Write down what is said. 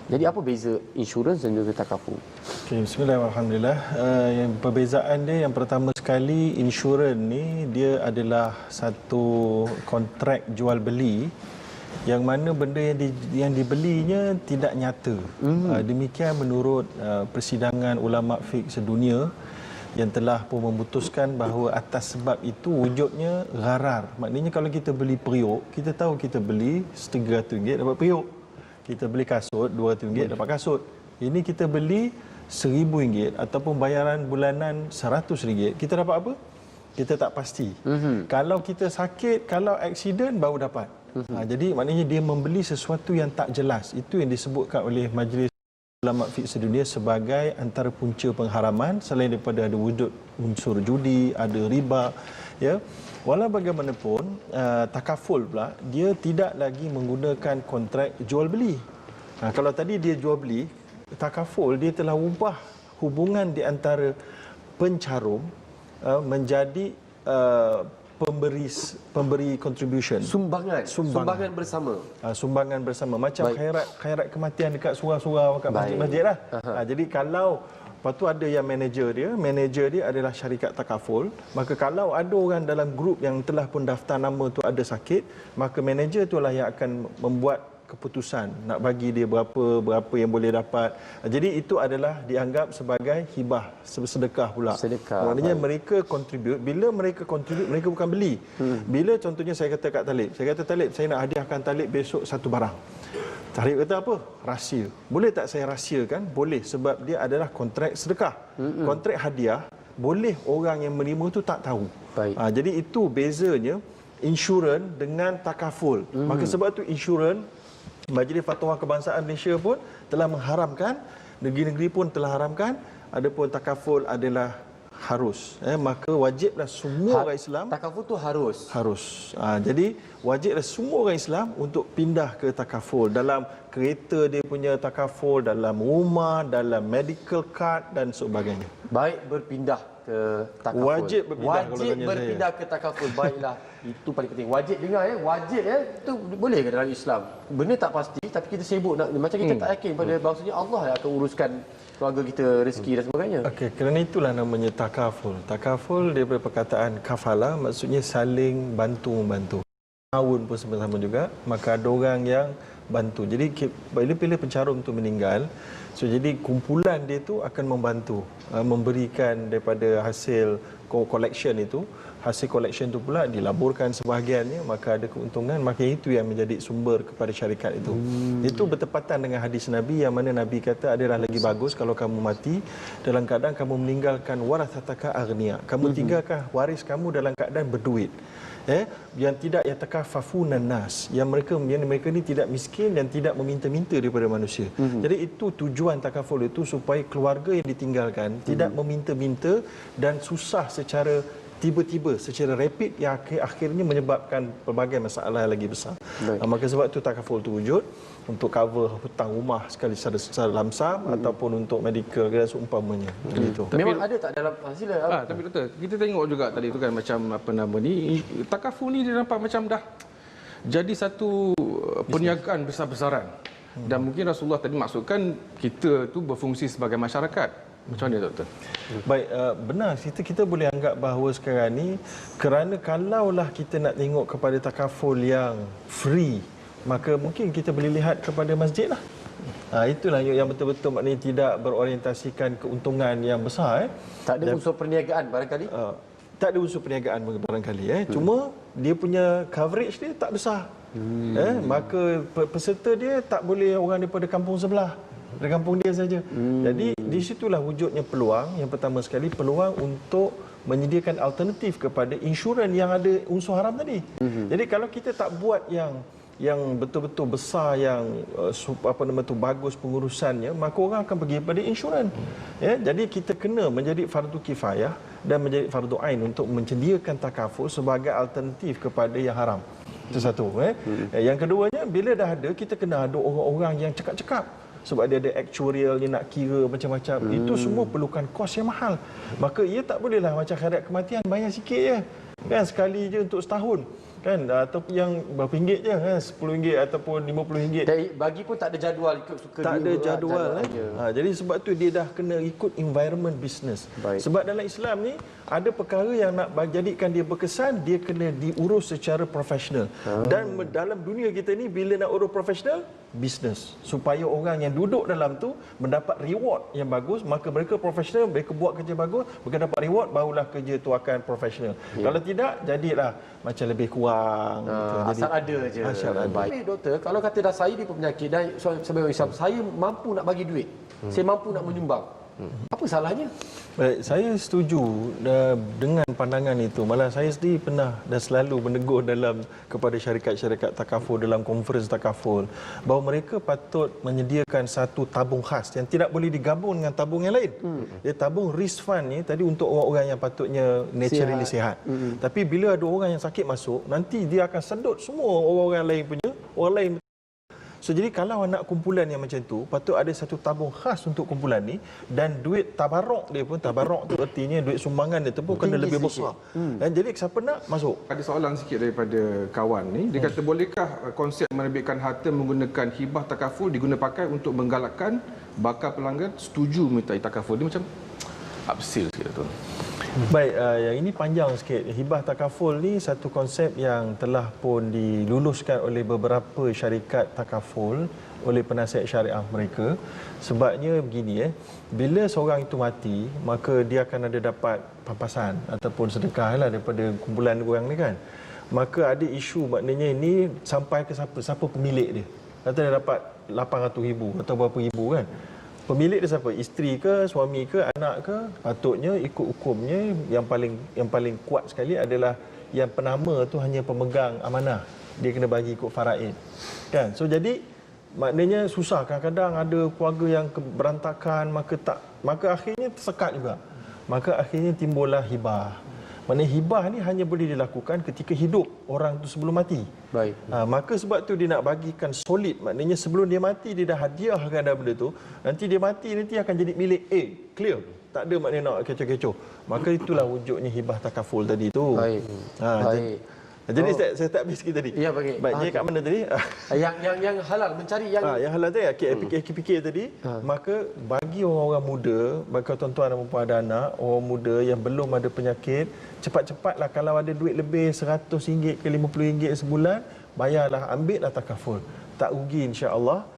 Jadi apa beza insurans dan juga takaful? Okay, bismillah, alhamdulillah. Yang perbezaan dia yang pertama sekali, insurans ni dia adalah satu kontrak jual beli yang mana benda yang dibelinya tidak nyata. Demikian menurut persidangan ulama fiqh sedunia yang telah pun memutuskan bahawa atas sebab itu wujudnya gharar. Maknanya kalau kita beli periuk, kita tahu kita beli RM300 dapat periuk. Kita beli kasut RM200 dapat kasut. Ini kita beli RM1,000 ataupun bayaran bulanan RM100, kita dapat apa? Kita tak pasti. Kalau kita sakit, kalau aksiden baru dapat. Jadi maknanya dia membeli sesuatu yang tak jelas. Itu yang disebutkan oleh Majlis Ulama Fiqh Sedunia sebagai antara punca pengharaman, selain daripada ada wujud unsur judi, ada riba, ya. Walau bagaimanapun, takaful pula dia tidak lagi menggunakan kontrak jual beli. Kalau tadi dia jual beli, takaful dia telah ubah hubungan di antara pencarum menjadi pemberi contribution, sumbangan bersama. Sumbangan bersama macam khairat kematian dekat surau-surau kat masjid-masjid lah. Jadi kalau lepas tu ada yang manager dia adalah syarikat takaful. Maka kalau ada orang dalam grup yang telah pun daftar nama tu ada sakit, maka manager itulah yang akan membuat keputusan nak bagi dia berapa yang boleh dapat. Jadi itu adalah dianggap sebagai hibah, sedekah pula. Maknanya mereka contribute. Bila mereka contribute, mereka bukan beli. Bila contohnya saya kata kat Talib, saya nak hadiahkan Talib besok satu barang. Talib kata apa? Rahsia. Boleh tak saya rahsiakan? Boleh, sebab dia adalah kontrak sedekah. Kontrak hadiah, boleh orang yang menerima tu tak tahu. Jadi itu bezanya insurans dengan takaful. Maka sebab tu insurans, Majlis Fatwa Kebangsaan Malaysia pun telah mengharamkan, negeri-negeri pun telah haramkan, adapun takaful adalah harus. Maka wajiblah semua orang Islam. Takaful tu harus. Jadi wajiblah semua orang Islam untuk pindah ke takaful. Dalam kereta dia punya takaful, dalam rumah, dalam medical card dan sebagainya. Baik berpindah ke takaful. Wajib berpindah ke takaful. Baiklah. Itu paling penting. Wajib dengar wajib itu boleh ke dalam Islam? Benda tak pasti tapi kita sibuk nak, macam kita tak yakin pada bahawasanya Allah yang akan uruskan keluarga kita, rezeki dan sebagainya. Okey, kerana itulah namanya takaful. Takaful daripada perkataan kafala, maksudnya saling bantu-membantu. Tahun pun sama-sama juga, maka ada orang yang bantu. Jadi bila pencarum tu meninggal, jadi kumpulan dia tu akan membantu, memberikan daripada hasil collection itu. Hasil collection itu pula dilaburkan sebahagiannya, maka ada keuntungan, maka itu yang menjadi sumber kepada syarikat itu. Itu bertepatan dengan hadis Nabi yang mana Nabi kata adalah lagi bagus kalau kamu mati dalam keadaan kamu meninggalkan warathataka aghnia. Kamu tinggalkan waris kamu dalam keadaan berduit. Yang tidak yatakafafunan nas, yang mereka ni tidak miskin dan tidak meminta-minta daripada manusia. Jadi itu tujuan takaful itu, supaya keluarga yang ditinggalkan tidak meminta-minta dan susah secara tiba-tiba, secara rapid, yang akhirnya menyebabkan pelbagai masalah yang lagi besar. Maka sebab itu takaful itu wujud untuk cover hutang rumah sekali secara lamsam ataupun untuk medical dan seumpamanya. Memang ada tak dalam hasil? Tapi doktor, kita tengok juga tadi tu kan macam apa nama ni, takaful ni dia nampak macam dah jadi satu perniagaan besar-besaran. Dan mungkin Rasulullah tadi maksudkan kita tu berfungsi sebagai masyarakat. Macam mana doktor? Baik, benar, kita boleh anggap bahawa sekarang ni, kerana kalaulah kita nak tengok kepada takaful yang free, maka mungkin kita boleh lihat kepada masjid lah. Itulah yang betul-betul maknanya tidak berorientasikan keuntungan yang besar. Tak ada unsur perniagaan barangkali? Tak ada unsur perniagaan barangkali. Cuma dia punya coverage dia tak besar. Maka peserta dia tak boleh orang daripada kampung sebelah, dari kampung dia saja. Jadi di situlah wujudnya peluang. Yang pertama sekali, peluang untuk menyediakan alternatif kepada insurans yang ada unsur haram tadi. Jadi kalau kita tak buat yang betul-betul besar, yang bagus pengurusannya, maka orang akan pergi pada insurans. Jadi kita kena menjadi fardu kifayah dan menjadi fardu ain untuk menyediakan takaful sebagai alternatif kepada yang haram. Itu satu. Yang keduanya, bila dah ada, kita kena ada orang-orang yang cekap-cekap. Sebab dia ada actuarial, dia nak kira macam-macam. Itu semua perlukan kos yang mahal. Maka ia tak bolehlah macam khairat kematian, bayar sikit je. Kan sekali je untuk setahun. kan, atau yang berapa ringgit je kan, RM10 ataupun RM50. Dan bagi pun tak ada jadual ikut suka Tak ada jadual aja. jadi sebab tu dia dah kena ikut environment business. Baik. Sebab dalam Islam ni ada perkara yang nak jadikan dia berkesan, dia kena diurus secara profesional. Dan dalam dunia kita ni bila nak urus profesional, business, supaya orang yang duduk dalam tu mendapat reward yang bagus, maka mereka profesional, mereka buat kerja bagus, mereka dapat reward, barulah kerja tu akan profesional. Kalau tidak, jadilah macam lebih kurang gitu. Asal ada je. Asal ada. Baik doktor, kalau kata dah saya ni penyakit dan sebagai Islam, saya mampu nak bagi duit. Saya mampu nak menyumbang. Apa salahnya? Baik, saya setuju dengan pandangan itu. Malah saya sendiri pernah dan selalu menegur kepada syarikat-syarikat takaful dalam konferens takaful bahawa mereka patut menyediakan satu tabung khas yang tidak boleh digabung dengan tabung yang lain. Dia tabung risk fund ni tadi untuk orang-orang yang patutnya naturally sihat. Tapi bila ada orang yang sakit masuk, nanti dia akan sedut semua orang-orang lain punya, orang lain. So jadi kalau nak kumpulan yang macam tu, patut ada satu tabung khas untuk kumpulan ni, dan duit tabarok dia pun, tabarok tu artinya duit sumbangan dia tu pun kena lebih besar. Dan jadi siapa nak masuk? Ada soalan sikit daripada kawan ni. Dia kata, bolehkah konsep menerbitkan harta menggunakan hibah takaful diguna pakai untuk menggalakkan bakal pelanggan setuju menyertai takaful? Dia macam absil sikit tu. Baik, yang ini panjang sikit. Hibah takaful ni satu konsep yang telah pun diluluskan oleh beberapa syarikat takaful oleh penasihat syariah mereka. Sebabnya begini, bila seorang itu mati, maka dia akan ada dapat pampasan ataupun sedekah lah daripada kumpulan orang ni kan. Maka ada isu, maknanya ini sampai ke siapa pemilik dia. Kata dia dapat 800,000 atau berapa ribu kan. Pemilik dia siapa? Isteri ke, suami ke, anak ke? Patutnya ikut hukumnya yang paling kuat sekali adalah yang penama tu hanya pemegang amanah. Dia kena bagi ikut faraid. Kan? So jadi maknanya susah, kadang-kadang ada keluarga yang berantakan, maka akhirnya tersekat juga. Maka akhirnya timbullah hibah. Maknanya hibah ni hanya boleh dilakukan ketika hidup orang tu sebelum mati. Baik. Maka sebab tu dia nak bagikan solid. Maknanya sebelum dia mati, dia dah hadiahkan dah benda tu. Nanti dia mati, nanti akan jadi milik A. Clear. Tak ada maknanya nak kecoh-kecoh. Maka itulah wujudnya hibah takaful tadi tu. Baik. Baik. Jadi saya tak habis sikit tadi. Ya, baik. Baik, dia kat mana tadi? Yang halal, mencari yang Yang halal tadi, fikir tadi. Maka bagi orang-orang muda, bagi tuan-tuan dan puan ada anak, orang muda yang belum ada penyakit, cepat-cepatlah kalau ada duit lebih RM100 ke RM50 sebulan, bayarlah, ambillah takaful. Tak rugi insya-Allah.